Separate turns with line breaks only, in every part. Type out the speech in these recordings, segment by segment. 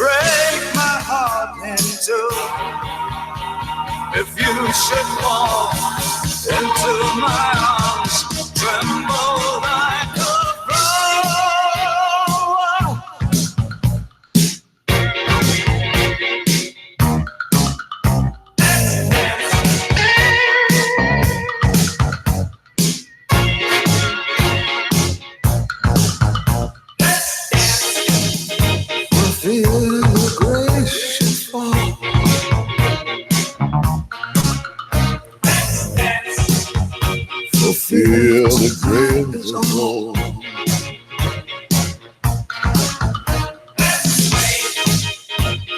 break my heart in two. If you should fall into my arms, tremble like a
Feel the grace of love.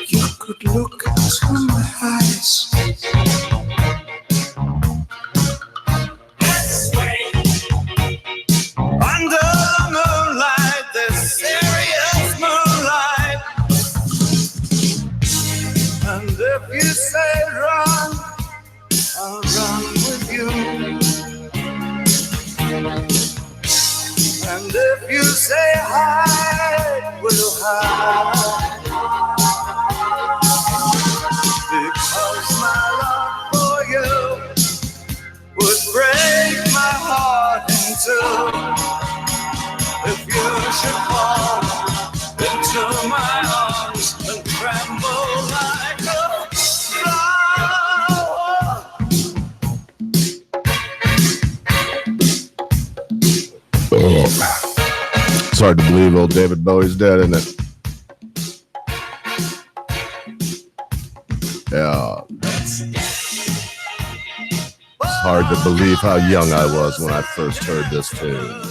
You could look into my eyes. Under the moonlight, this serious moonlight. And if you say run, I'll run with you. And if you say hide, we'll hide. Because my love for you would break my heart in two. If you should fall into my arms and tremble like a
flower. It's hard to believe old David Bowie's dead, isn't it? Yeah. It's hard to believe how young I was when I first heard this tune.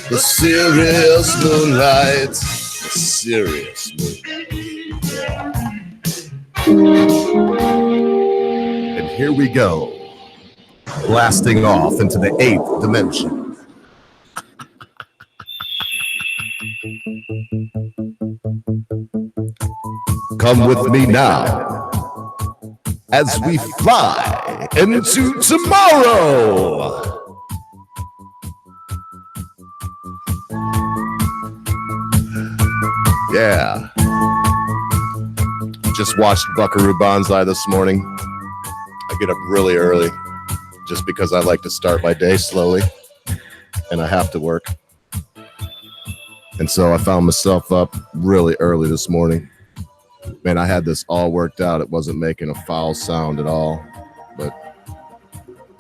The serious moonlight. The serious moonlight. And here we go, blasting off into the 8th dimension. Come with me now as we fly into tomorrow. Yeah. Just watched Buckaroo Banzai this morning. I get up really early just because I like to start my day slowly and I have to work. And so I found myself up really early this morning. Man, I had this all worked out. It wasn't making a foul sound at all, but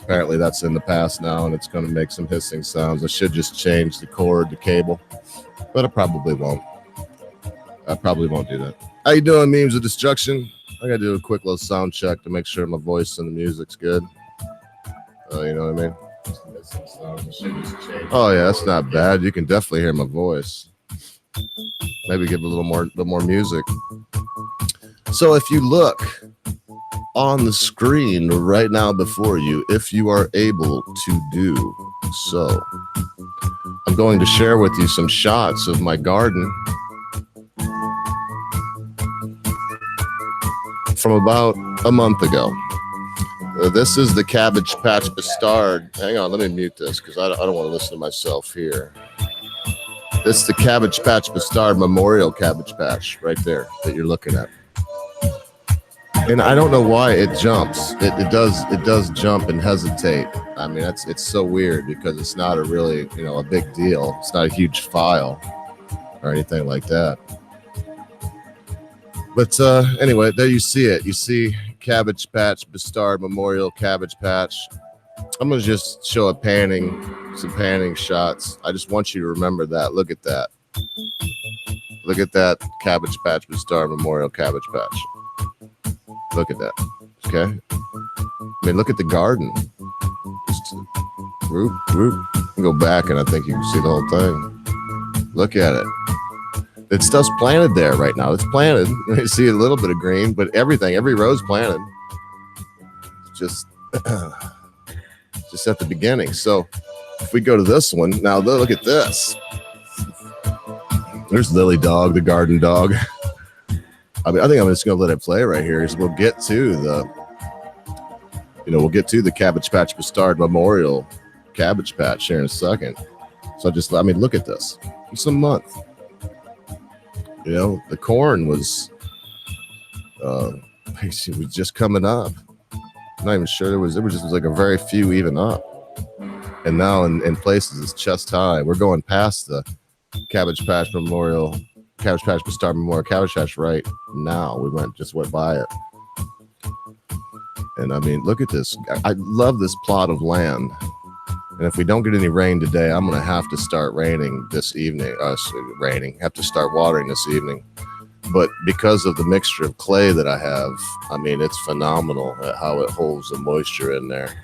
apparently that's in the past now and it's going to make some hissing sounds. I should just change the cord, the cable, but I probably won't. I probably won't do that. How you doing, Memes of Destruction? I gotta do a quick little sound check to make sure my voice and the music's good. You know what I mean? Oh yeah, that's not bad. You can definitely hear my voice. Maybe give a little more music. So if you look on the screen right now before you, if you are able to do so, I'm going to share with you some shots of my garden from about a month ago. This is the Cabbage Patch Bastard. Hang on, let me mute this because I don't want to listen to myself here. This is the Cabbage Patch Bastard Memorial Cabbage Patch right there that you're looking at. And I don't know why it jumps. It does jump and hesitate. I mean, it's so weird because it's not a really, a big deal. It's not a huge file or anything like that. But anyway, there you see it. You see Cabbage Patch Bastard Memorial Cabbage Patch. I'm going to just show some panning shots. I just want you to remember that. Look at that. Look at that Cabbage Patch Bastard Memorial Cabbage Patch. Look at that. Okay. I mean, look at the garden. Just group. Go back and I think you can see the whole thing. Look at it. It's stuff's planted there right now. It's planted. You see a little bit of green, but every row's planted. Just at the beginning. So if we go to this one, now look at this. There's Lily Dog, the garden dog. I mean, I think I'm just going to let it play right here. We'll get to the Cabbage Patch Bastard Memorial Cabbage Patch here in a second. So I mean, look at this. It's a month. You know, the corn was it was just coming up. I'm not even sure there was just like a very few even up. And now in places it's chest high. We're going past the Cabbage Patch Memorial, Cabbage Patch Star Memorial, Cabbage Patch right now. We just went by it. And I mean, look at this. I love this plot of land. And if we don't get any rain today, I'm going to have to start raining this evening. Have to start watering this evening. But because of the mixture of clay that I have, I mean, it's phenomenal at how it holds the moisture in there.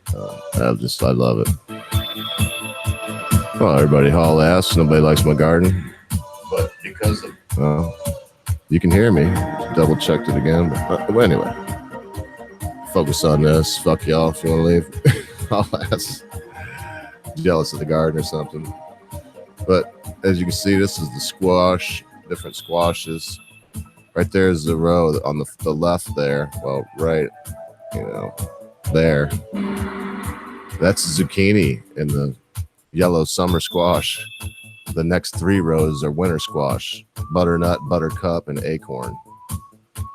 I love it. Well, everybody haul ass. Nobody likes my garden. But because of... you can hear me. Double checked it again. But anyway, focus on this. Fuck y'all if you want to leave. Haul ass. Jealous of the garden or something. But as you can see, this is the squash. Different squashes. Right there is the row on the left there. Well, right, there. That's zucchini in the yellow summer squash. The next 3 rows are winter squash, butternut, buttercup, and acorn.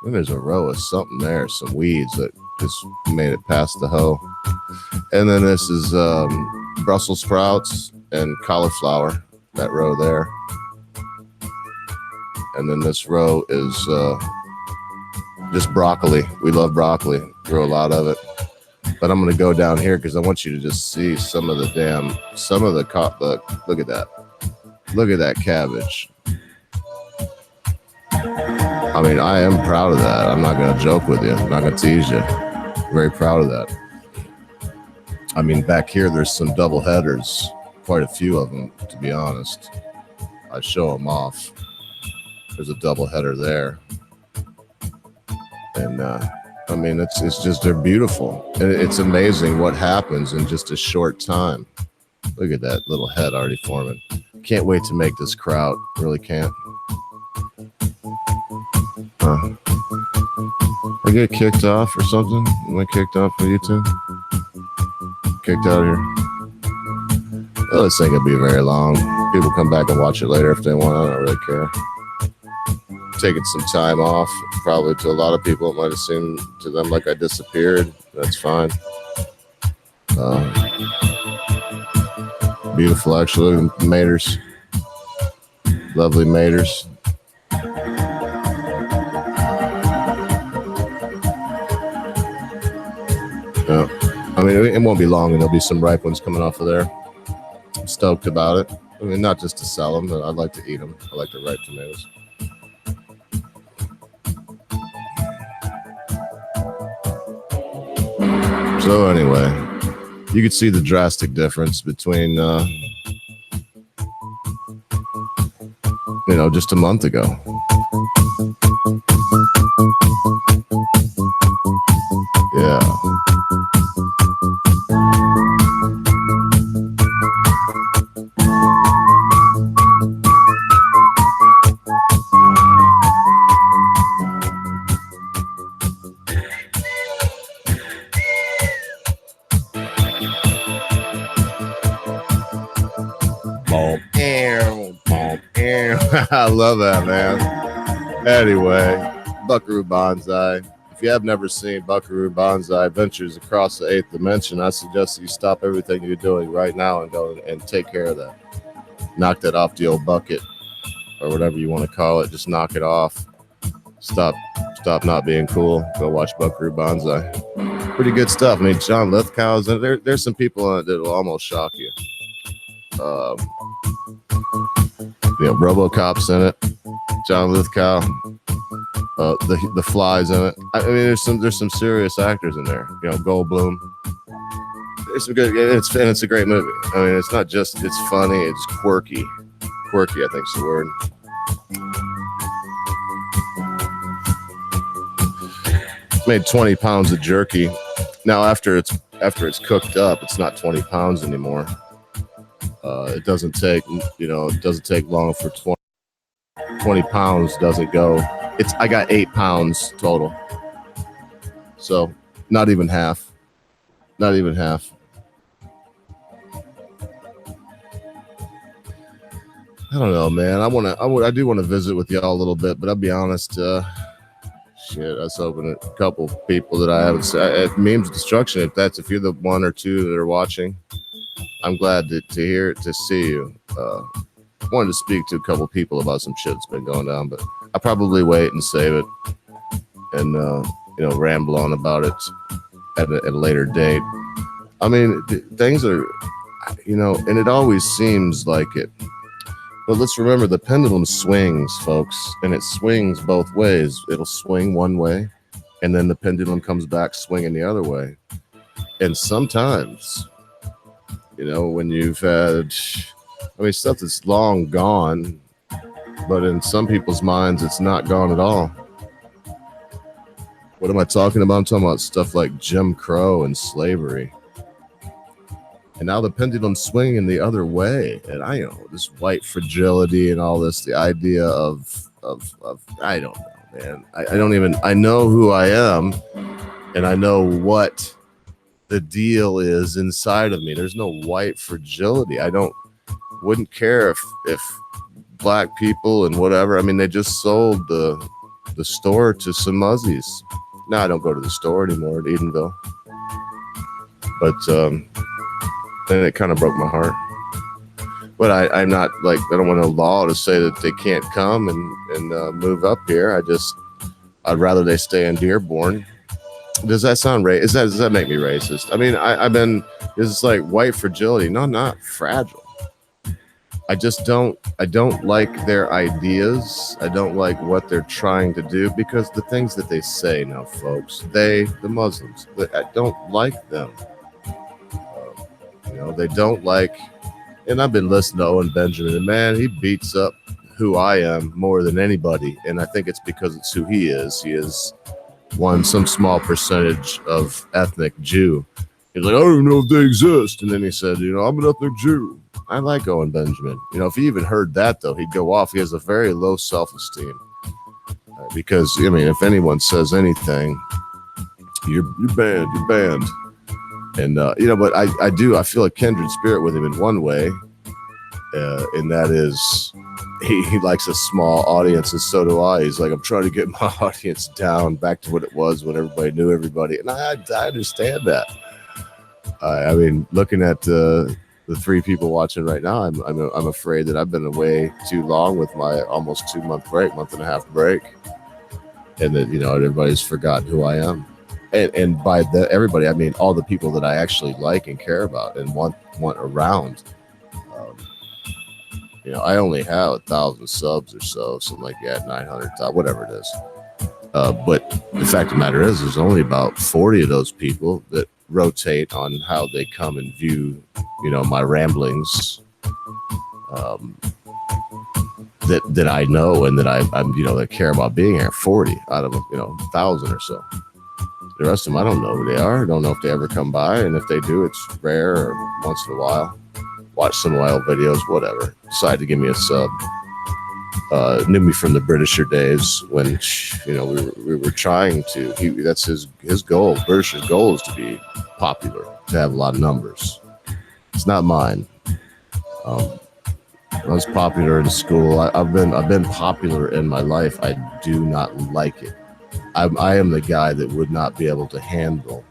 And there's a row of something there, some weeds that just made it past the hoe. And then this is Brussels sprouts and cauliflower, that row there. And then this row is just broccoli. We love broccoli. Grow a lot of it. But I'm going to go down here because I want you to just see some of the look at that. Look at that cabbage. I mean, I am proud of that. I'm not going to joke with you. I'm not going to tease you. Very proud of that. I mean, back here, there's some double headers. Quite a few of them, to be honest. I show them off. There's a double header there. And, I mean, it's just, they're beautiful. And it's amazing what happens in just a short time. Look at that little head already forming. Can't wait to make this kraut. Really can't. I get kicked off or something? Am I kicked off for YouTube? Kicked out of here? Well, this ain't gonna be very long. People come back and watch it later if they want. I don't really care. Taking some time off. Probably to a lot of people, it might have seemed to them like I disappeared. That's fine. Beautiful, actually. Maters. Lovely maters. I mean, it won't be long and there'll be some ripe ones coming off of there. I'm stoked about it. I mean, not just to sell them, but I'd like to eat them. I like the ripe tomatoes. So anyway, you can see the drastic difference between, just a month ago. Yeah. I love that, man. Anyway, Buckaroo Bonsai. If you have never seen Buckaroo Bonsai Adventures Across the 8th Dimension, I suggest that you stop everything you're doing right now and go and take care of that. Knock that off the old bucket or whatever you want to call it. Just knock it off. Stop not being cool. Go watch Buckaroo Bonsai. Pretty good stuff. I mean, John Lithgow's in it. There's some people on it that will almost shock you. RoboCop's in it. John Lithgow. The Fly's in it. I mean, there's some serious actors in there. Goldblum. There's some good. It's a great movie. I mean, it's not just it's funny. It's quirky. Quirky, I think's the word. Made 20 pounds of jerky. Now after it's cooked up, it's not 20 pounds anymore. It doesn't take long for 20 pounds doesn't go. I got 8 pounds total. So not even half. I don't know, man. I do want to visit with y'all a little bit, but I'll be honest. Shit, I was hoping a couple people that I haven't seen. Memes Destruction. If you're the one or two that are watching, I'm glad to hear it, to see you. Wanted to speak to a couple people about some shit that's been going down, but I'll probably wait and save it and ramble on about it at a later date. I mean, things are, and it always seems like it. But let's remember, the pendulum swings, folks, and it swings both ways. It'll swing one way, and then the pendulum comes back swinging the other way. And sometimes, when you've had, stuff that's long gone, but in some people's minds, it's not gone at all. What am I talking about? I'm talking about stuff like Jim Crow and slavery. And now the pendulum's swinging the other way. And this white fragility and all this, the idea of I don't know, man. I know who I am, and I know what the deal is inside of me. There's no white fragility. Wouldn't care if black people and whatever. They just sold the store to some Muzzies. Now I don't go to the store anymore at Edenville. But then it kind of broke my heart. But I'm not like, I don't want a law to say that they can't come and move up here. I'd rather they stay in Dearborn. Does that sound racist? Does that make me racist? It's like white fragility. No, not fragile. I don't like their ideas. I don't like what they're trying to do, because the things that they say now, folks, the Muslims, I don't like them. They don't like, and I've been listening to Owen Benjamin, and man, he beats up who I am more than anybody. And I think it's because it's who he is. He is some small percentage of ethnic Jew. He's like, I don't even know if they exist. And then he said, I'm an ethnic Jew. I like Owen Benjamin. If he even heard that, though, he'd go off. He has a very low self-esteem. Because, if anyone says anything, you're banned. And, but I feel a kindred spirit with him in one way. And that is, he likes a small audience, and so do I. He's like, I'm trying to get my audience down back to what it was when everybody knew everybody. And I understand that. Looking at the three people watching right now, I'm afraid that I've been away too long with my almost 2 month and a half break. And that, everybody's forgotten who I am. And by everybody, I mean all the people that I actually like and care about and want around. I only have 1,000 subs or so, something like that, 900, whatever it is. But the fact of the matter is, there's only about 40 of those people that rotate on how they come and view, my ramblings. That I know and that I'm that care about being here. 40 out of 1,000 or so. The rest of them, I don't know who they are. I don't know if they ever come by, and if they do, it's rare or once in a while. Watch some wild videos, whatever. Decide to give me a sub. Knew me from the Britisher days when we were trying to. That's his goal. Britisher's goal is to be popular, to have a lot of numbers. It's not mine. I was popular in school. I've been popular in my life. I do not like it. I am the guy that would not be able to handle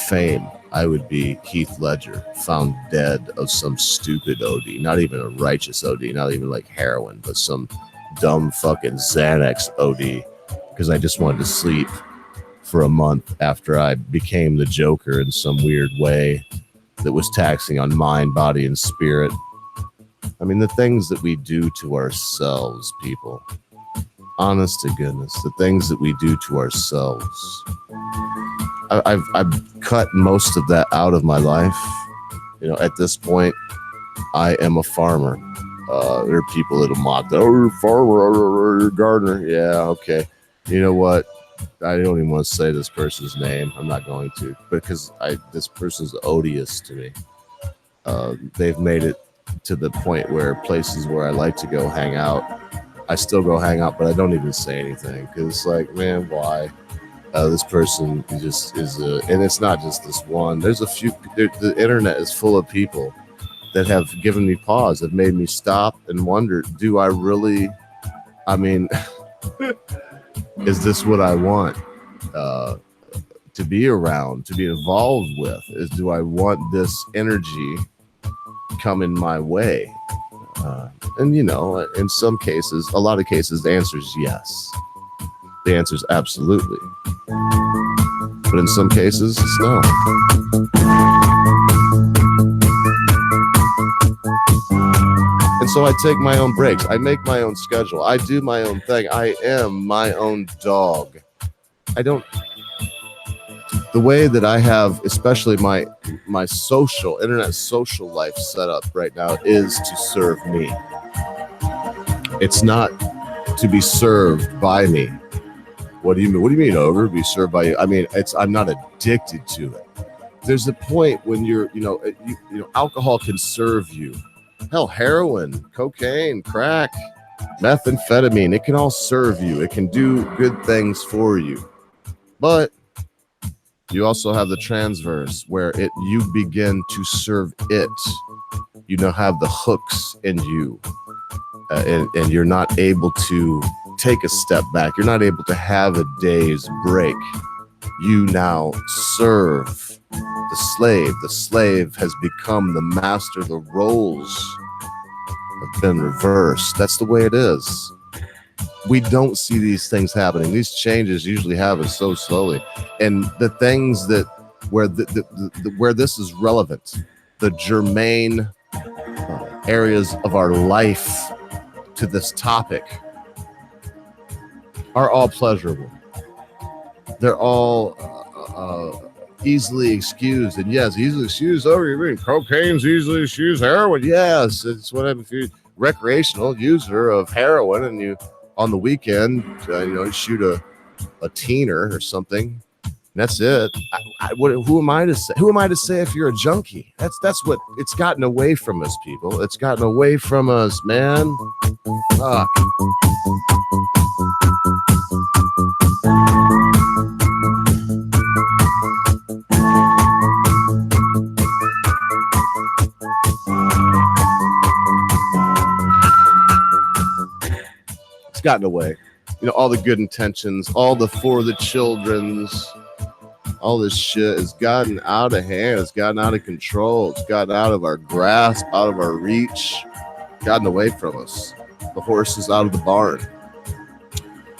fame. I would be Heath Ledger, found dead of some stupid OD, not even a righteous OD, not even like heroin, but some dumb fucking Xanax OD, because I just wanted to sleep for a month after I became the Joker in some weird way that was taxing on mind, body, and spirit. The things that we do to ourselves, people. Honest to goodness, the things that we do to ourselves. I've cut most of that out of my life. At this point, I am a farmer. There are people that'll mock that. Oh, you're a farmer, you're a gardener. Yeah, okay. You know what? I don't even want to say this person's name. I'm not going to, because this person's odious to me. They've made it to the point where places where I like to go hang out, I still go hang out, but I don't even say anything, because it's like, man, why? This person just is and it's not just this one. There's a few. The internet is full of people that have given me pause, have made me stop and wonder, do I really, I mean, is this what I want to be around, to be involved with? Do I want this energy coming my way? And you know, in some cases, a lot of cases, the answer is yes. The answer is absolutely. But in some cases, it's no. And so I take my own breaks. I make my own schedule. I do my own thing. I am my own dog. I don't. The way that I have, especially my internet social life set up right now, is to serve me. It's not to be served by me. What do you mean? What do you mean, Ogre? Be served by you? I mean, I'm not addicted to it. There's a point when you're, alcohol can serve you. Hell, heroin, cocaine, crack, methamphetamine, it can all serve you. It can do good things for you. But you also have the transverse where you begin to serve it. You now have the hooks in you, and you're not able to take a step back. You're not able to have a day's break. You now serve the slave. The slave has become the master. The roles have been reversed. That's the way it is. We don't see these things happening. These changes usually happen so slowly. And the things that where this is relevant, the germane areas of our life to this topic are all pleasurable. They're all easily excused. And yes, easily excused. Oh, you mean cocaine's easily excused? Heroin? Yes, it's whatever. If you're a recreational user of heroin and you on the weekend, shoot a teener or something, and that's it. Who am I to say? Who am I to say if you're a junkie? That's what it's gotten away from us, people. It's gotten away from us, man. Fuck. Gotten away, all the good intentions, all the for the children's, all this shit has gotten out of hand. It's gotten out of control. It's gotten out of our grasp, out of our reach, gotten away from us. The horse is out of the barn.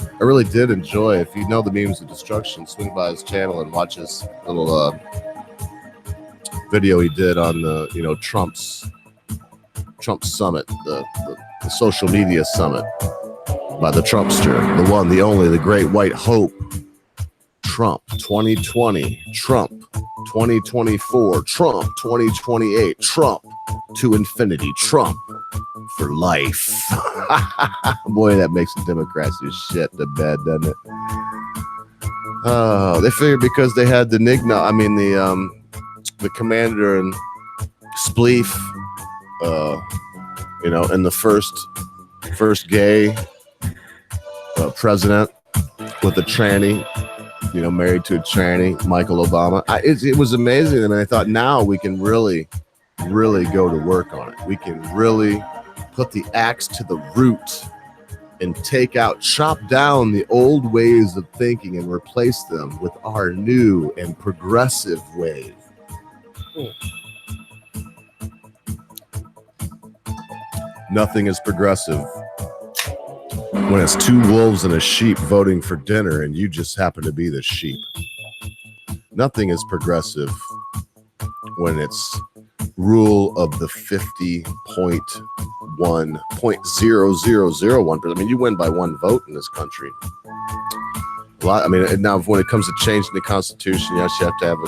I really did enjoy. If you know the memes of destruction, swing by his channel and watch his little video he did on the Trump summit, the social media summit. By the Trumpster, the one, the only, the great white hope. Trump 2020, Trump 2024, Trump 2028, Trump to infinity, Trump for life. Boy, that makes the Democrats do shit to bed, doesn't it? Oh, they figured because they had the commander and Spleef, and the first gay president with a tranny, married to a tranny, Michael Obama. It was amazing. I mean, I thought now we can really, really go to work on it. We can really put the axe to the root and chop down the old ways of thinking and replace them with our new and progressive ways. Nothing is progressive when it's two wolves and a sheep voting for dinner and you just happen to be the sheep. Nothing is progressive when it's rule of the 50.1.0001%. I mean, you win by one vote in this country. Now when it comes to changing the Constitution, yes, you have to have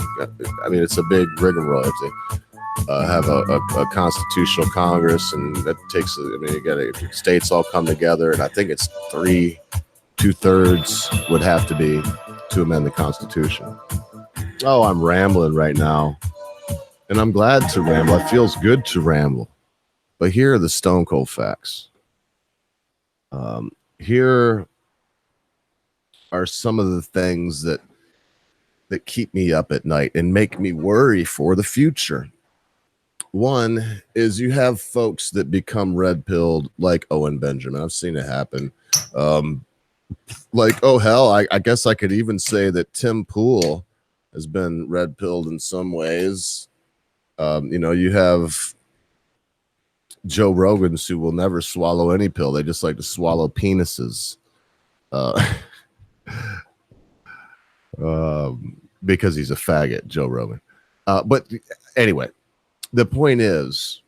it's a big rigmarole. You have to have a constitutional Congress, and that takes, you got to, states all come together, and I think it's 2/3 would have to be to amend the Constitution. Oh, I'm rambling right now, and I'm glad to ramble. It feels good to ramble, but here are the stone cold facts. Here are some of the things that keep me up at night and make me worry for the future. One is you have folks that become red pilled like Owen Benjamin. I've seen it happen. Like, oh hell, I guess I could even say that Tim Pool has been red pilled in some ways. You have Joe Rogans who will never swallow any pill. They just like to swallow penises. Because he's a faggot, Joe Rogan. But anyway, the point is,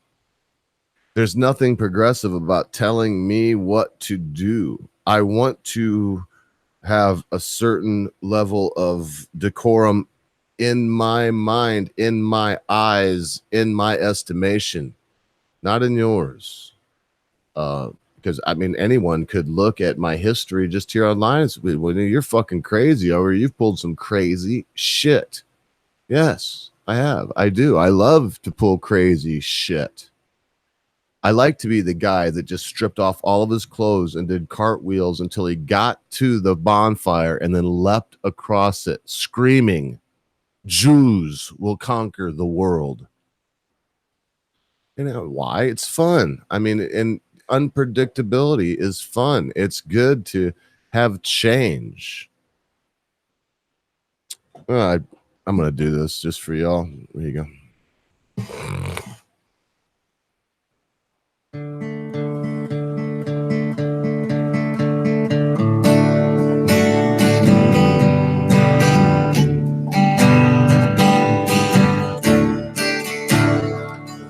there's nothing progressive about telling me what to do. I want to have a certain level of decorum in my mind, in my eyes, in my estimation, not in yours. Because I mean, anyone could look at my history just here online and say, well, you're fucking crazy, or you've pulled some crazy shit. Yes, I have. I do. I love to pull crazy shit. I like to be the guy that just stripped off all of his clothes and did cartwheels until he got to the bonfire and then leapt across it, screaming, Jews will conquer the world. You know why? It's fun. I mean, and unpredictability is fun. It's good to have change. I'm going to do this just for y'all. There you go.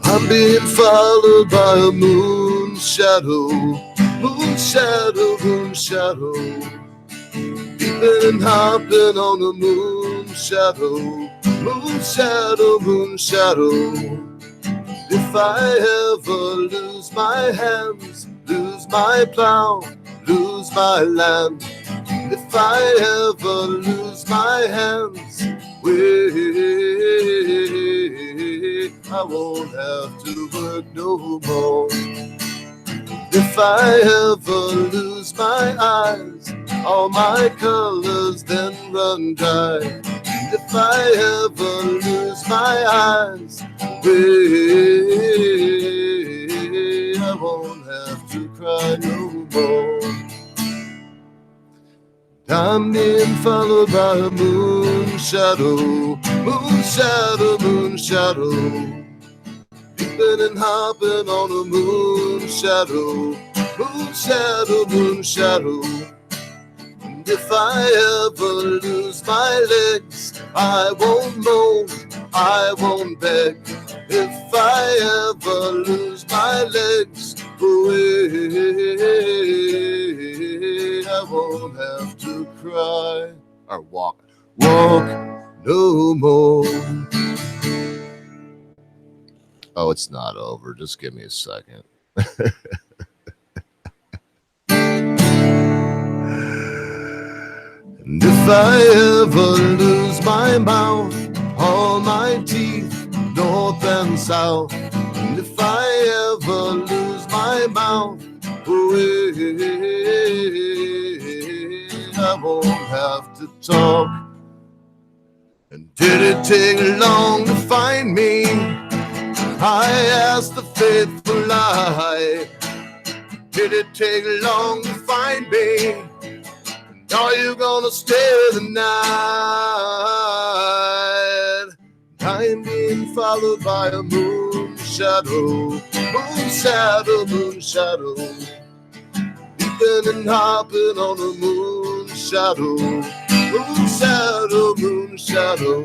I'm being followed by a moon shadow, moon shadow, moon shadow. Leaping and hopping on the moon shadow, moon shadow, moon shadow. If I ever lose my hands, lose my plow, lose my land. If I ever lose my hands, I won't have to work no more. If I ever lose my eyes, all my colors then run dry. If I ever lose my eyes, I won't have to cry no more. I'm being followed by a moon shadow, moon shadow, moon shadow. Leaping and hopping on a moon shadow, moon shadow, moon shadow. And if I ever lose my legs, I won't moan, I won't beg. If I ever lose my legs, I won't have to cry or walk no more. Oh, it's not over. Just give me a second. And if I ever lose my mouth, all my teeth, north and south. And if I ever lose my mouth, I won't have to talk. And did it take long to find me? I asked the faithful eye. Did it take long to find me? And are you gonna stay the night? I'm being followed by a moon shadow, moon shadow, moon shadow. Leaping and hopping on a moon shadow, moon shadow, moon shadow.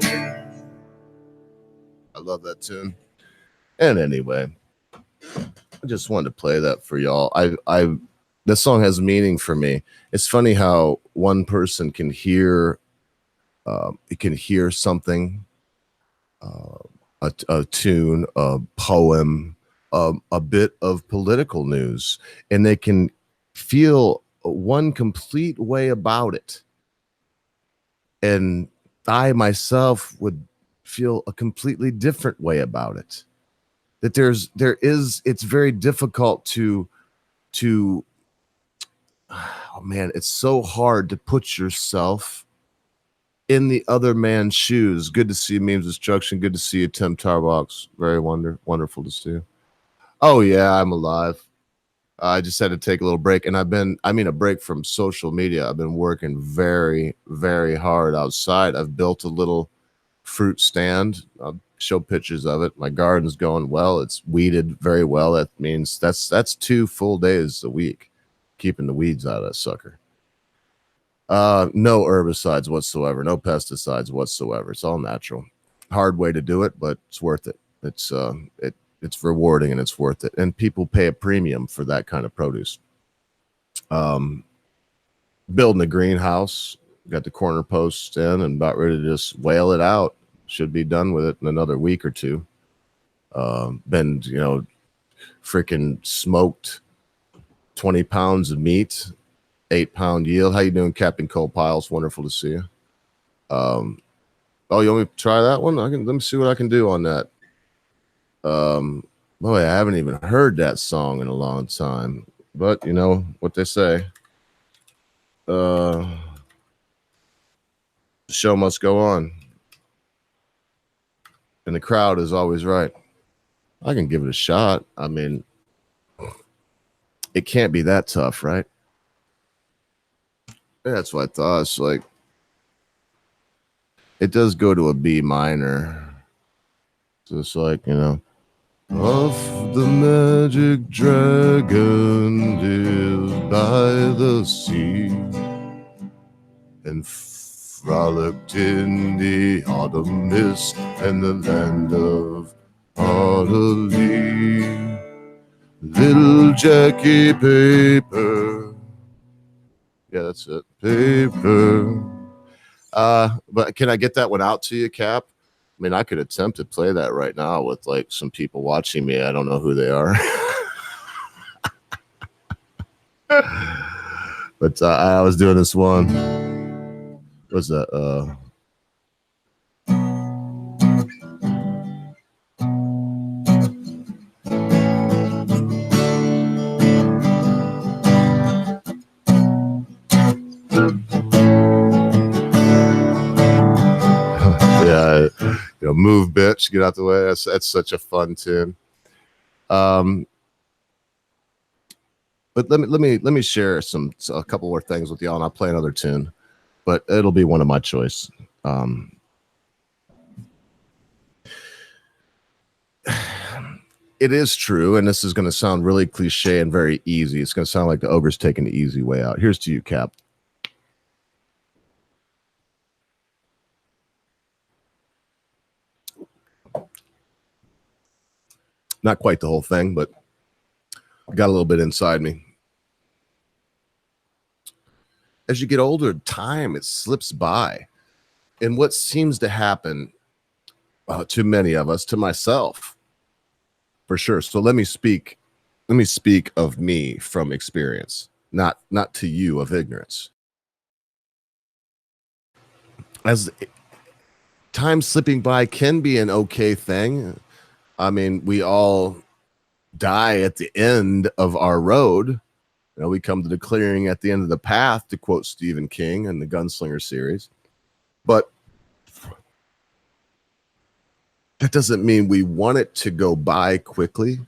I love that tune. And anyway, I just wanted to play that for y'all. This song has meaning for me. It's funny how one person can hear, something, a tune, a poem, a bit of political news, and they can feel one complete way about it. And I myself would feel a completely different way about it. That it's very difficult to oh man, it's so hard to put yourself in the other man's shoes. Good to see you, Memes Destruction. Good to see you, Tim Tarbox. Very wonderful to see you. Oh yeah, I'm alive. I just had to take a little break, and a break from social media. I've been working very, very hard outside. I've built a little fruit stand. I'll show pictures of it. My garden's going well. It's weeded very well. That means that's 2 full days a week, keeping the weeds out of that sucker. No herbicides whatsoever, no pesticides whatsoever. It's all natural. Hard way to do it, but it's worth it. It's rewarding and it's worth it. And people pay a premium for that kind of produce. Building a greenhouse, got the corner posts in and about ready to just whale it out. Should be done with it in another week or two. Been, freaking smoked 20 pounds of meat, 8-pound yield. How you doing, Captain Cole Piles? Wonderful to see you. You want me to try that one? Let me see what I can do on that. Boy, I haven't even heard that song in a long time. But you know what they say. The show must go on. And the crowd is always right. I can give it a shot. I mean, it can't be that tough, right? Yeah, that's what I thought. It's like, it does go to a B minor. So it's like, off the magic dragon lives by the sea and frolicked in the autumn mist and the land of Ottilie. Little Jackie Paper. Yeah, that's it. Paper. But can I get that one out to you, Cap? I mean, I could attempt to play that right now with like some people watching me. I don't know who they are. But I was doing this one. What's that? Yeah, move, bitch, get out the way. That's such a fun tune. But let me share a couple more things with y'all, and I'll play another tune, but it'll be one of my choice. It is true, and this is going to sound really cliche and very easy. It's going to sound like the ogre's taking the easy way out. Here's to you, Cap. Not quite the whole thing, but got a little bit inside me. As you get older, time, it slips by. And what seems to happen to many of us, to myself, for sure. So let me speak of me from experience, not to you of ignorance. As time slipping by can be an okay thing. I mean, we all die at the end of our road. We come to the clearing at the end of the path, to quote Stephen King in the Gunslinger series. But that doesn't mean we want it to go by quickly.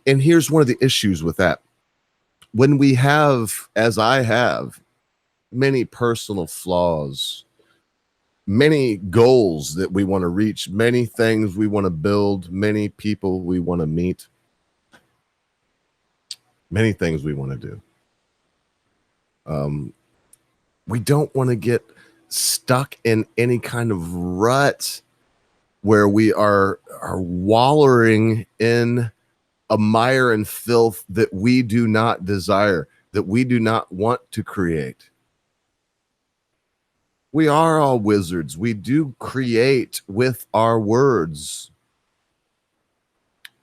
And here's one of the issues with that. When we have, as I have, many personal flaws, many goals that we want to reach, many things we want to build, many people we want to meet, many things we want to do. We don't want to get stuck in any kind of rut where we are wallowing in a mire and filth that we do not desire, that we do not want to create. We are all wizards. We do create with our words.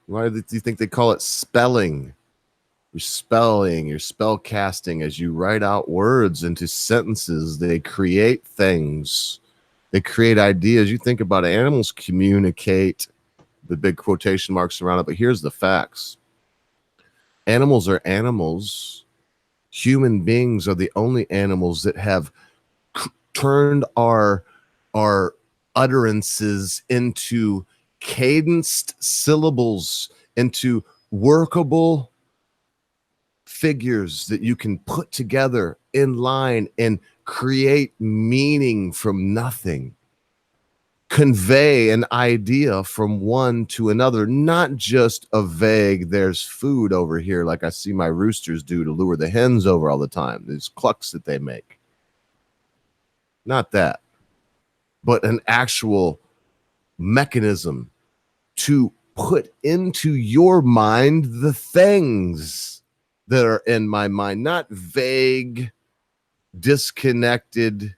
Why do you think they call it spelling? You're spelling, you're spell casting as you write out words into sentences. They create things. They create ideas. You think about it, animals communicate, the big quotation marks around it, but here's the facts. Animals are animals. Human beings are the only animals that have turned our utterances into cadenced syllables, into workable figures that you can put together in line and create meaning from nothing, convey an idea from one to another, not just a vague, there's food over here, like I see my roosters do to lure the hens over all the time, these clucks that they make. Not that, but an actual mechanism to put into your mind the things that are in my mind, not vague, disconnected,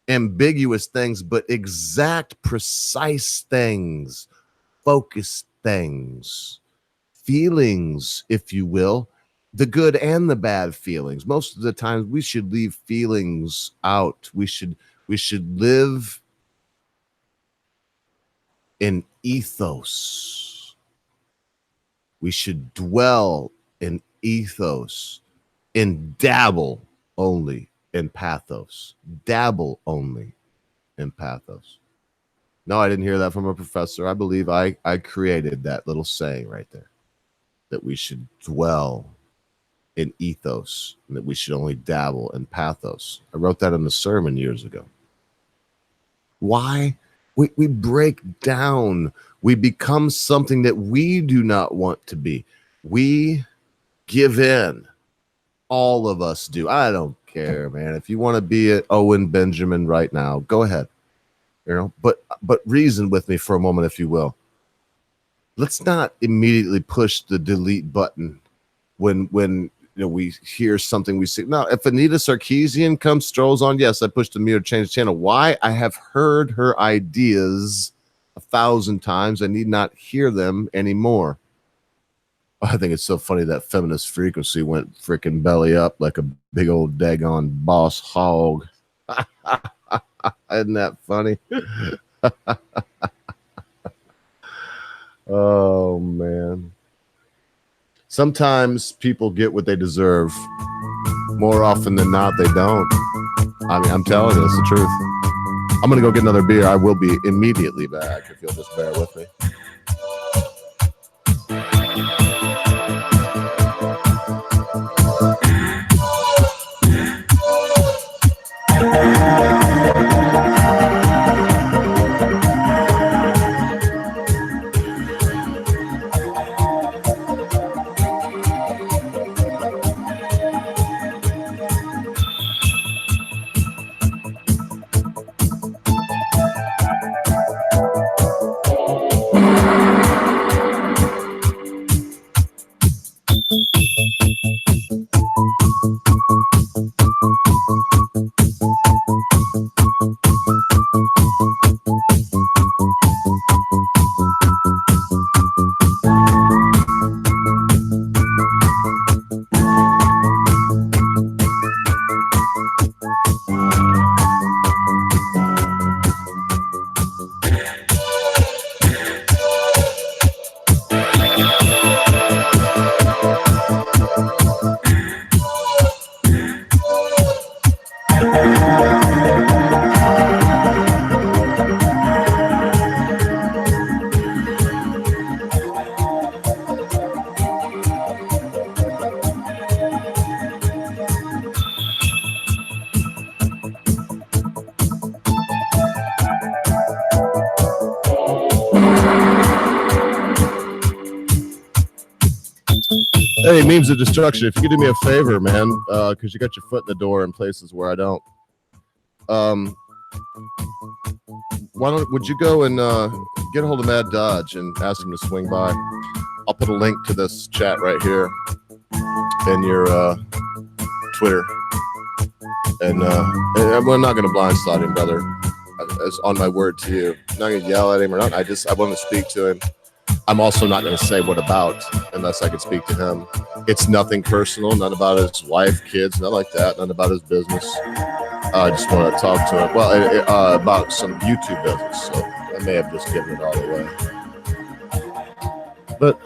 ambiguous things, but exact, precise things, focused things, feelings, if you will, the good and the bad feelings. Most of the times we should leave feelings out. We should live in ethos. We should dwell in ethos and dabble only in pathos. Dabble only in pathos. No, I didn't hear that from a professor. I believe I created that little saying right there, that we should dwell in ethos and that we should only dabble in pathos. I wrote that in a sermon years ago. Why? We break down. We become something that we do not want to be. We give in. All of us do. I don't care, man. If you want to be an Owen Benjamin right now, go ahead. You know, but reason with me for a moment, if you will. Let's not immediately push the delete button when you know we hear something we see. Now, if Anita Sarkeesian strolls on, yes, I pushed the mute or change the channel. Why? I have heard her ideas 1,000 times. I need not hear them anymore. I think it's so funny that feminist frequency went freaking belly up like a big old daggone boss hog. Isn't that funny? Oh, man. Sometimes people get what they deserve. More often than not, they don't. I mean, I'm telling you, it's the truth. I'm going to go get another beer. I will be immediately back if you'll just bear with me. Hey, memes of destruction. If you could do me a favor, man, because you got your foot in the door in places where I don't. Would you go and get a hold of Mad Dodge and ask him to swing by? I'll put a link to this chat right here in your Twitter. And I'm not going to blindside him, brother. As on my word to you. I'm not going to yell at him or not. I want to speak to him. I'm also not going to say what about unless I can speak to him. It's nothing personal, none about his wife, kids, nothing like that, none about his business. I just want to talk to him. Well, about some YouTube business. So I may have just given it all away. But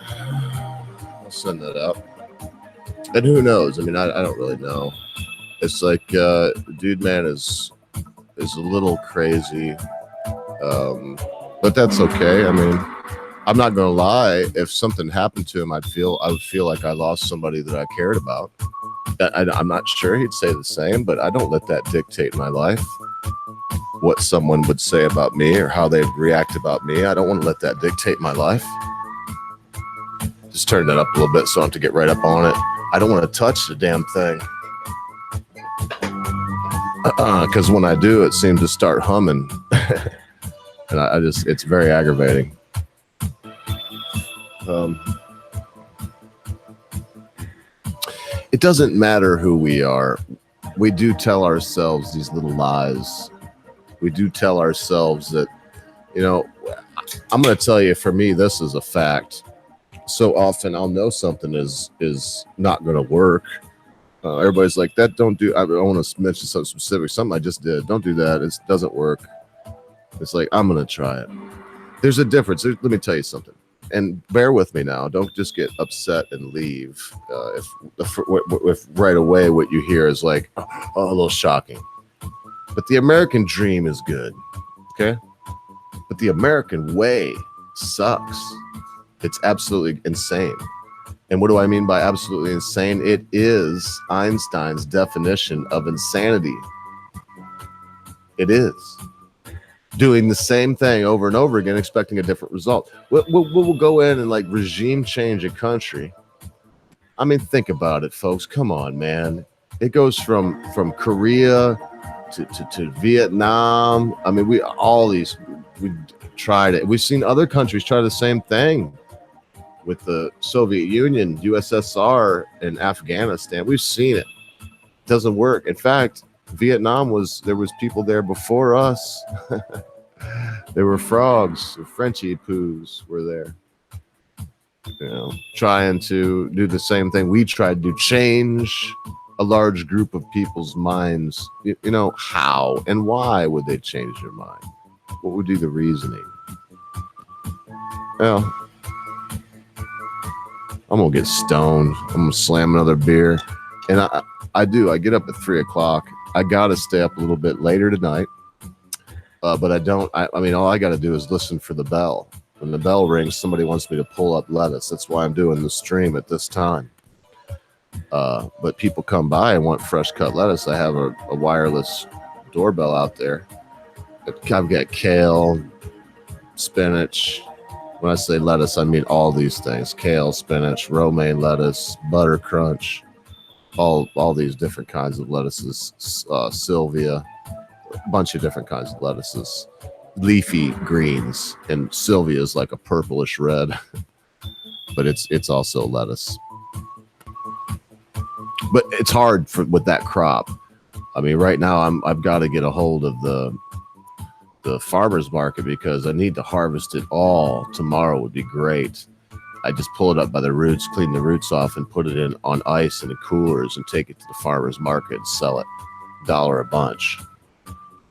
I'll send that out. And who knows? I mean, I don't really know. It's like, dude, man, is is a little crazy, but that's okay. I mean, I'm not gonna lie. If something happened to him, I would feel like I lost somebody that I cared about. I'm not sure he'd say the same, but I don't let that dictate my life. What someone would say about me or how they'd react about me, I don't want to let that dictate my life. Just turn that up a little bit so I don't have to get right up on it. I don't want to touch the damn thing. Because when I do, it seems to start humming. And I just, it's very aggravating. It doesn't matter who we are. We do tell ourselves these little lies. We do tell ourselves that, you know, I'm going to tell you, for me, this is a fact. So often I'll know something is not going to work. Everybody's like, that don't do, I want to mention something specific, something I just did. Don't do that. It doesn't work. It's like, I'm going to try it. There's a difference. Let me tell you something. And bear with me now. Don't just get upset and leave. If right away what you hear is like, oh, a little shocking. But the American dream is good. Okay? But the American way sucks. It's absolutely insane. And what do I mean by absolutely insane? It is Einstein's definition of insanity. It is. Doing the same thing over and over again, expecting a different result. We'll go in and like regime change a country. I mean, think about it, folks. Come on, man. It goes from Korea to Vietnam. I mean, we tried it. We've seen other countries try the same thing with the Soviet Union, USSR, and Afghanistan. We've seen it. It doesn't work. In fact, Vietnam there was people there before us. There were frogs, Frenchy poos were there, you know, trying to do the same thing we tried to change a large group of people's minds. You know, how and why would they change their mind? What would be the reasoning? Well, I'm gonna get stoned. I'm gonna slam another beer, and I get up at 3:00. I gotta stay up a little bit later tonight, but I don't. I mean, all I gotta do is listen for the bell. When the bell rings, somebody wants me to pull up lettuce. That's why I'm doing the stream at this time. But people come by and want fresh cut lettuce. I have a wireless doorbell out there. I've got kale, spinach. When I say lettuce, I mean all these things: kale, spinach, romaine lettuce, butter crunch. All these different kinds of lettuces, Sylvia, a bunch of different kinds of lettuces, leafy greens, and Sylvia is like a purplish red, but it's also lettuce. But it's hard with that crop. I mean, right now I've got to get a hold of the farmer's market because I need to harvest it all. Tomorrow would be great. I just pull it up by the roots, clean the roots off, and put it in on ice in the coolers and take it to the farmer's market and sell it $1 a bunch.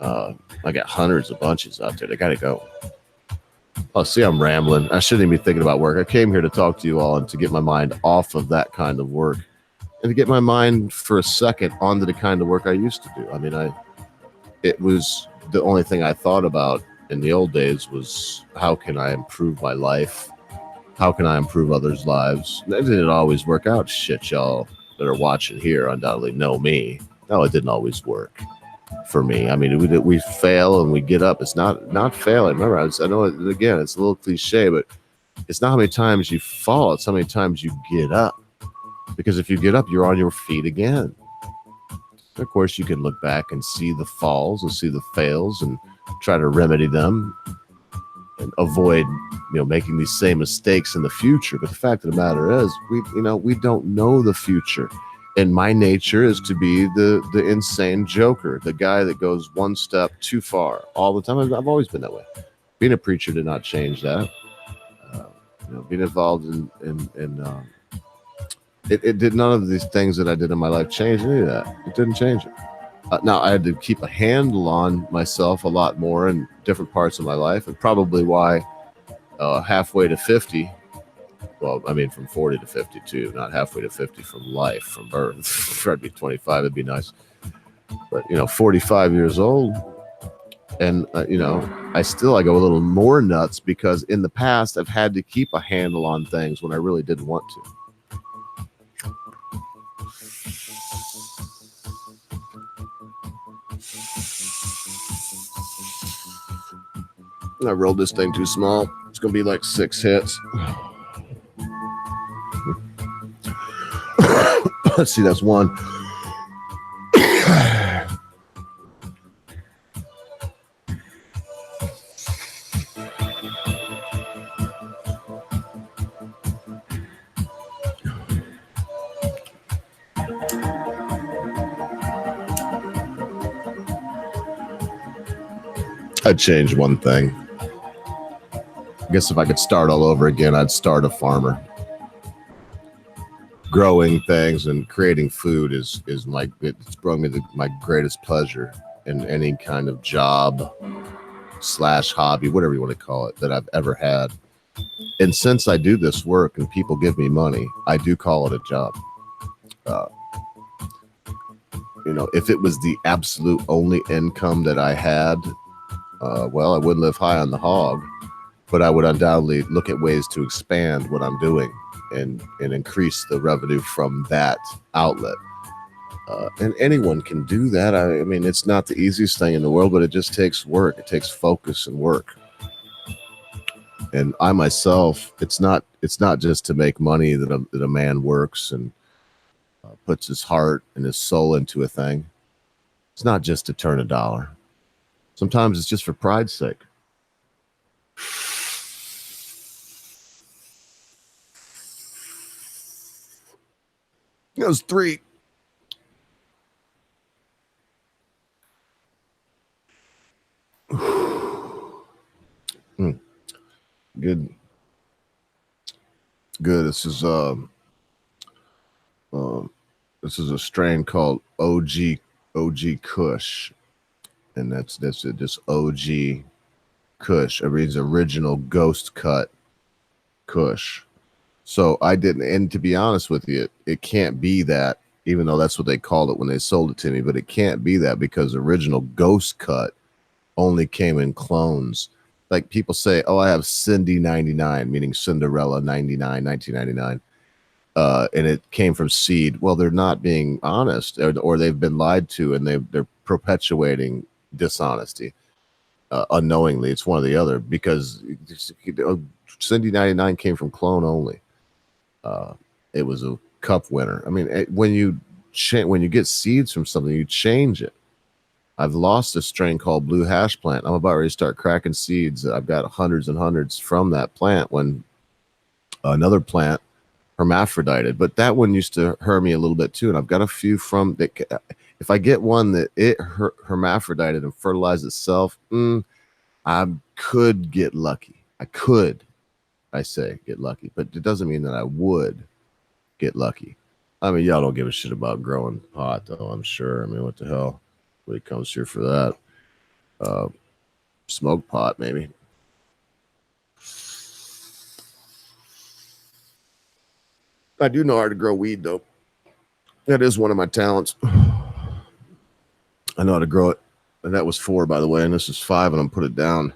I got hundreds of bunches out there. They got to go. Oh, see, I'm rambling. I shouldn't even be thinking about work. I came here to talk to you all and to get my mind off of that kind of work and to get my mind for a second onto the kind of work I used to do. I mean, it was the only thing I thought about in the old days was how can I improve my life? How can I improve others' lives? It didn't always work out. Shit, y'all that are watching here undoubtedly know me. No, it didn't always work for me. I mean, we fail and we get up. It's not failing. Remember, I know, again, it's a little cliche, but it's not how many times you fall. It's how many times you get up. Because if you get up, you're on your feet again. Of course, you can look back and see the falls and see the fails and try to remedy them and avoid, making these same mistakes in the future. But the fact of the matter is, we don't know the future. And my nature is to be the insane joker, the guy that goes one step too far all the time. I've always been that way. Being a preacher did not change that. Being involved in it did none of these things that I did in my life change any of that. It didn't change it. Now, I had to keep a handle on myself a lot more in different parts of my life, and probably why halfway to 50, well, I mean, from 40 to 52, not halfway to 50 from life, from birth. If I'd be 25, it'd be nice. But, 45 years old, And I go a little more nuts because in the past I've had to keep a handle on things when I really didn't want to. I rolled this thing too small. It's gonna be like 6 hits. Let's see, that's one. I'd change one thing. I guess if I could start all over again, I'd start a farmer. Growing things and creating food it's brought me to my greatest pleasure in any kind of job / hobby, whatever you want to call it, that I've ever had. And since I do this work and people give me money, I do call it a job. If it was the absolute only income that I had, well, I wouldn't live high on the hog, but I would undoubtedly look at ways to expand what I'm doing and increase the revenue from that outlet. And anyone can do that. I mean, it's not the easiest thing in the world, but it just takes work. It takes focus and work. And I myself, it's not just to make money that a man works and puts his heart and his soul into a thing. It's not just to turn a dollar. Sometimes it's just for pride's sake. It was 3. Good. This is a strain called OG Kush, and that's it. Just OG Kush. It means original ghost cut Kush. So I didn't, and to be honest with you, it can't be that, even though that's what they called it when they sold it to me, but it can't be that because original ghost cut only came in clones. Like people say, oh, I have Cindy 99, meaning Cinderella 99, 1999. And it came from seed. Well, they're not being honest, or they've been lied to, and they're perpetuating dishonesty unknowingly. It's one or the other, because Cindy 99 came from clone only. It was a cup winner. I mean, when you get seeds from something, you change it. I've lost a strain called Blue Hash Plant. I'm about ready to start cracking seeds. I've got hundreds and hundreds from that plant when another plant hermaphrodited, but that one used to hurt me a little bit too. And I've got a few from that. If I get one that it hermaphrodited and fertilized itself, I could get lucky. I say get lucky, but it doesn't mean that I would get lucky. I mean, y'all don't give a shit about growing pot, though, I'm sure. I mean, what the hell? Nobody comes here for that. Smoke pot, maybe. I do know how to grow weed, though. That is one of my talents. I know how to grow it. And that was 4, by the way, and this is 5, and I'm put it down.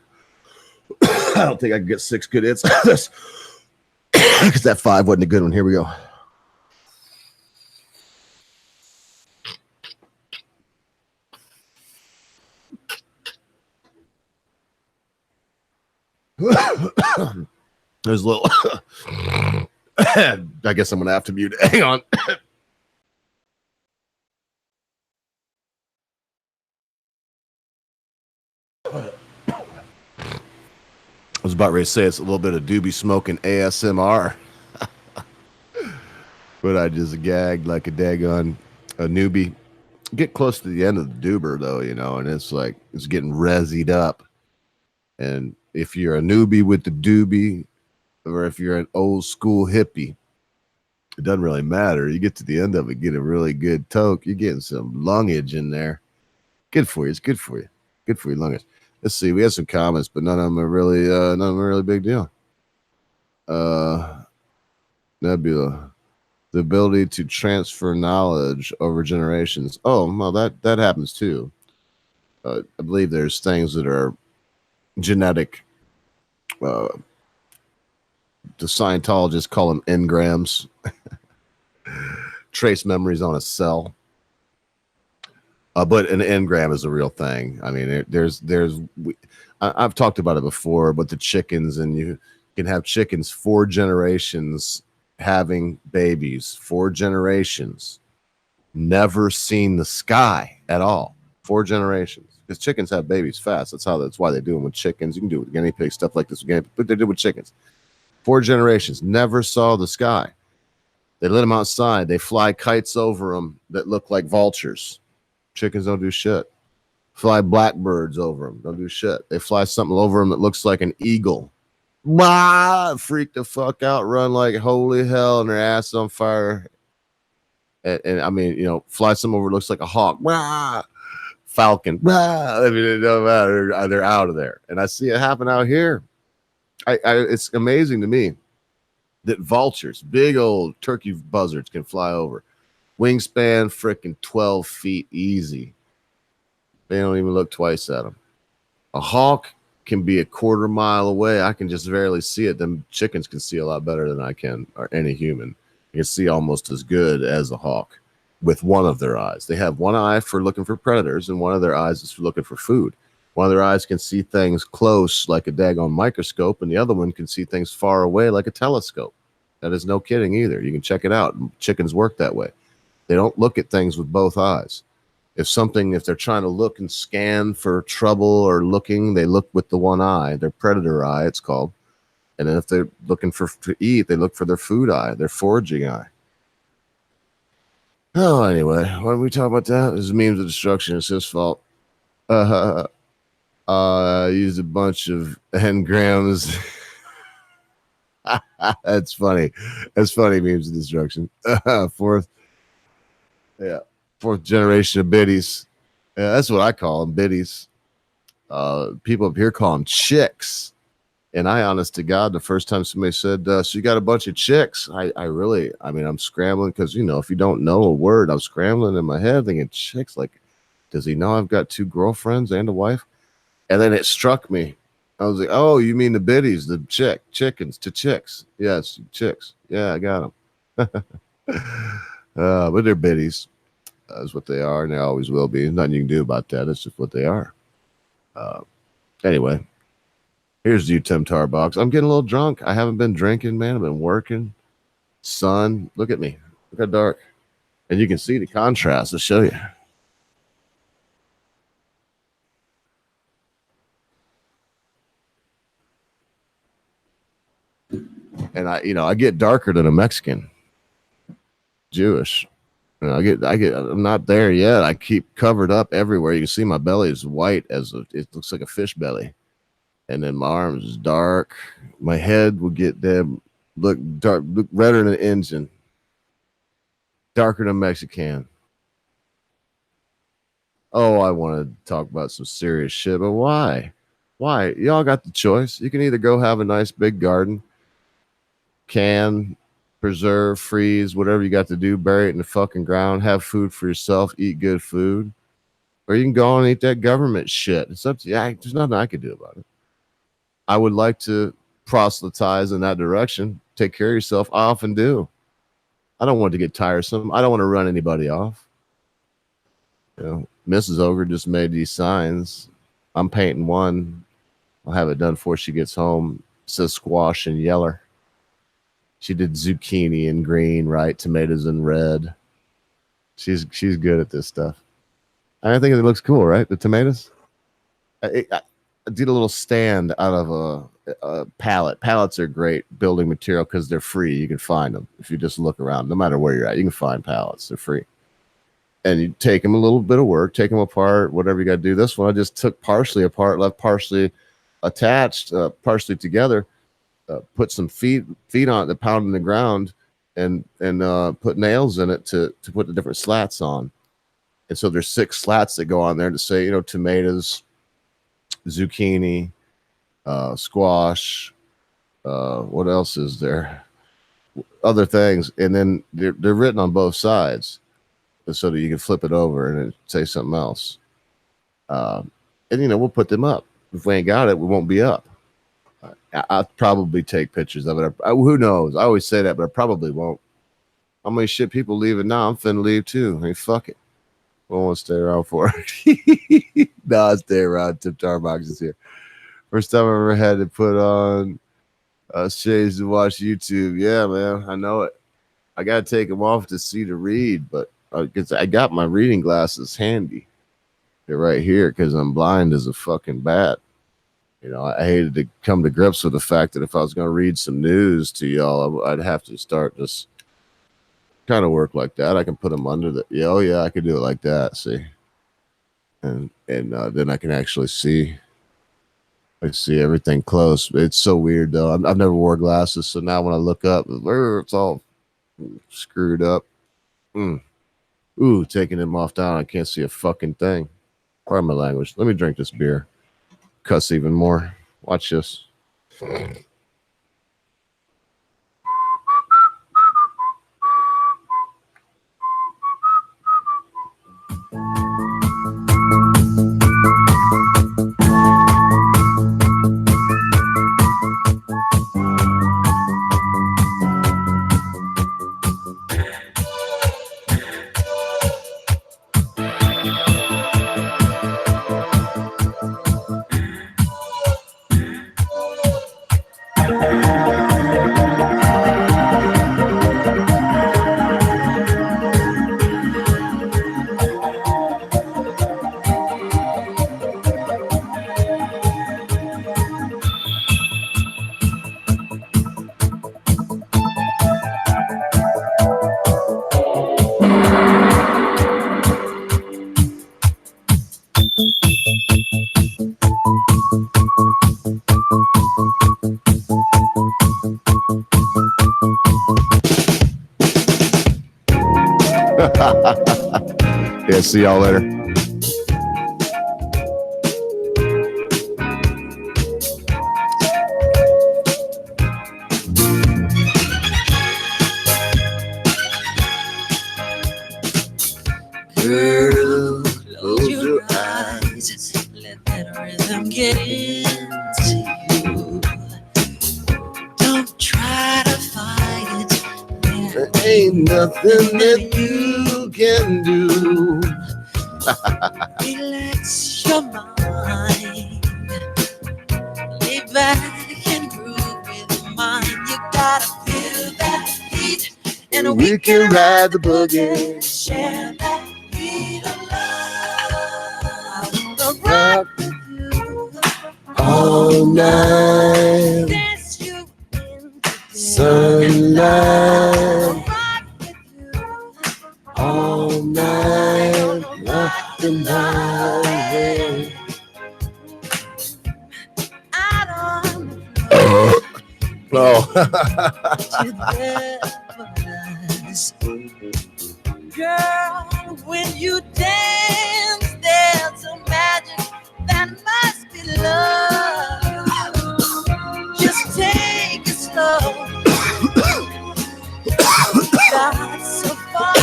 I don't think I can get 6 good hits out of this, because that 5 wasn't a good one. Here we go. There's a little. I guess I'm gonna have to mute it. Hang on. I was about ready to say it's a little bit of doobie smoking ASMR, but I just gagged like a daggone a newbie. Get close to the end of the doober, though, and it's like it's getting resied up. And if you're a newbie with the doobie, or if you're an old school hippie, it doesn't really matter. You get to the end of it, get a really good toke. You're getting some lungage in there. Good for you. It's good for you. Good for you, lungage. Let's see. We have some comments, but none of them are really big deal. Nebula, the ability to transfer knowledge over generations. Oh, well, that happens too. I believe there's things that are genetic. The Scientologists call them engrams, trace memories on a cell. But an engram is a real thing. I mean, I've talked about it before, but the chickens, and you can have chickens 4 generations having babies, 4 generations, never seen the sky at all. 4 generations, because chickens have babies fast. That's why they do them with chickens. You can do it with guinea pigs, stuff like this, but they do it with chickens. 4 generations never saw the sky. They let them outside. They fly kites over them that look like vultures. Chickens don't do shit. Fly blackbirds over them. Don't do shit. They fly something over them that looks like an eagle. Bah! Freak the fuck out. Run like holy hell, and their ass on fire. And I mean, fly something over, looks like a hawk. Bah! Falcon. Bah! I mean, it don't matter. They're out of there. And I see it happen out here. It's amazing to me that vultures, big old turkey buzzards, can fly over. Wingspan freaking 12 feet easy. They don't even look twice at them. A hawk can be a quarter mile away. I can just barely see it. Them chickens can see a lot better than I can, or any human. You can see almost as good as a hawk with one of their eyes. They have one eye for looking for predators, and one of their eyes is for looking for food. One of their eyes can see things close like a daggone microscope, and the other one can see things far away like a telescope. That is no kidding either. You can check it out. Chickens work that way. They don't look at things with both eyes. If they're trying to look and scan for trouble or looking, they look with the one eye, their predator eye, it's called. And then if they're looking to eat, they look for their food eye, their foraging eye. Oh, anyway, why don't we talk about that? This is memes of destruction. It's his fault. I used a bunch of engrams. That's funny. That's funny, memes of destruction. Fourth generation of biddies. Yeah, that's what I call them, biddies. People up here call them chicks. And I, honest to God, the first time somebody said, so you got a bunch of chicks, I'm scrambling because, if you don't know a word, I'm scrambling in my head thinking chicks, like, does he know I've got 2 girlfriends and a wife? And then it struck me. I was like, oh, you mean the biddies, the chickens to chicks. Yes, chicks. Yeah, I got them. But they're biddies. That's what they are, and they always will be. There's nothing you can do about that. It's just what they are. Anyway, here's you, Tim Tarbox. I'm getting a little drunk. I haven't been drinking, man. I've been working. Sun, look at me. Look how dark. And you can see the contrast. I'll show you. And I get darker than a Mexican. Jewish. I'm not there yet. I keep covered up everywhere. You can see my belly is white it looks like a fish belly. And then my arms is dark. My head will get look dark, look redder than an engine. Darker than a Mexican. Oh, I want to talk about some serious shit, but why? Why? Y'all got the choice. You can either go have a nice big garden, can preserve, freeze, whatever you got to do, bury it in the fucking ground, have food for yourself, eat good food, or you can go on and eat that government shit. It's up to you. There's nothing I could do about it. I would like to proselytize in that direction. Take care of yourself. I often do. I don't want to get tiresome. I don't want to run anybody off. Mrs. Ogre just made these signs. I'm painting one. I'll have it done before she gets home. It says squash and yeller. She did zucchini in green, right? Tomatoes in red. She's good at this stuff. I think it looks cool, right? The tomatoes. I did a little stand out of a pallet. Pallets are great building material because they're free. You can find them if you just look around. No matter where you're at, you can find pallets. They're free. And you take them a little bit of work, take them apart, whatever you got to do. This one I just took partially apart, left partially attached, partially together. Put some feet on it that pound in the ground, and put nails in it to put the different slats on. And so there's 6 slats that go on there to say, tomatoes, zucchini, squash. What else is there? Other things, and then they're written on both sides, so that you can flip it over and it say something else. and we'll put them up. If we ain't got it, we won't be up. I'll probably take pictures of it. Who knows? I always say that, but I probably won't. How many shit people leaving now? I'm finna leave too. Hey, fuck it. I won't stay around for it. No, I'll stay around. Tip Tarbox is here. First time I ever had to put on shades to watch YouTube. Yeah, man, I know it. I gotta take them off to see to read, but because I got my reading glasses handy. They're right here because I'm blind as a fucking bat. I hated to come to grips with the fact that if I was going to read some news to y'all, I'd have to start just kind of work like that. I can put them under the, yeah, I could do it like that. See, and then I can actually see. I see everything close. It's so weird though. I've never wore glasses, so now when I look up, it's all screwed up. Ooh, taking them off down, I can't see a fucking thing. Pardon my language. Let me drink this beer. Cuss even more. Watch this. Yeah, see y'all later.
Girl, close your eyes. Let that rhythm get into you. Don't try to fight it.
There ain't nothing that you can do.
Relax your mind. Lay back and groove with mine. You gotta feel that heat, and we can ride the boogie. Share that beat of love. I wanna rock with you
All night,
dance you into the
sunlight,
rock with you
all night, nothing night.
out on the
Oh,
you never does. Girl, when you dance, there's a magic that must be love. Just take it slow. Got so far to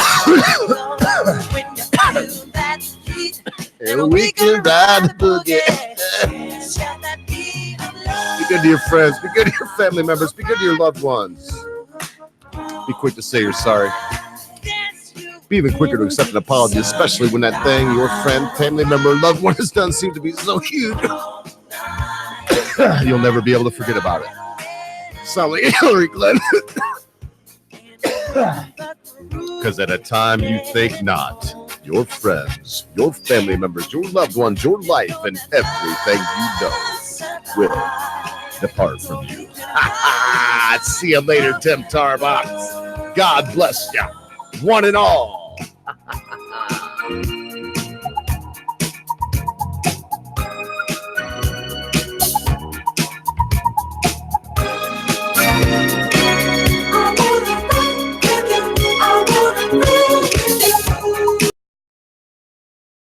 go. When you feel that heat,
and we can ride the boogie.
Share that beat of love.
Be good to your friends. Be good to your family members. Be good to your loved ones. Be quick to say you're sorry. Be even quicker to accept an apology, especially when that thing your friend, family member, loved one has done seems to be so huge. You'll never be able to forget about it. Sound like Hillary Clinton. Because at a time you think not, your friends, your family members, your loved ones, your life, and everything you know will depart from you. See you later, Tim Tarbox. God bless you, one and all.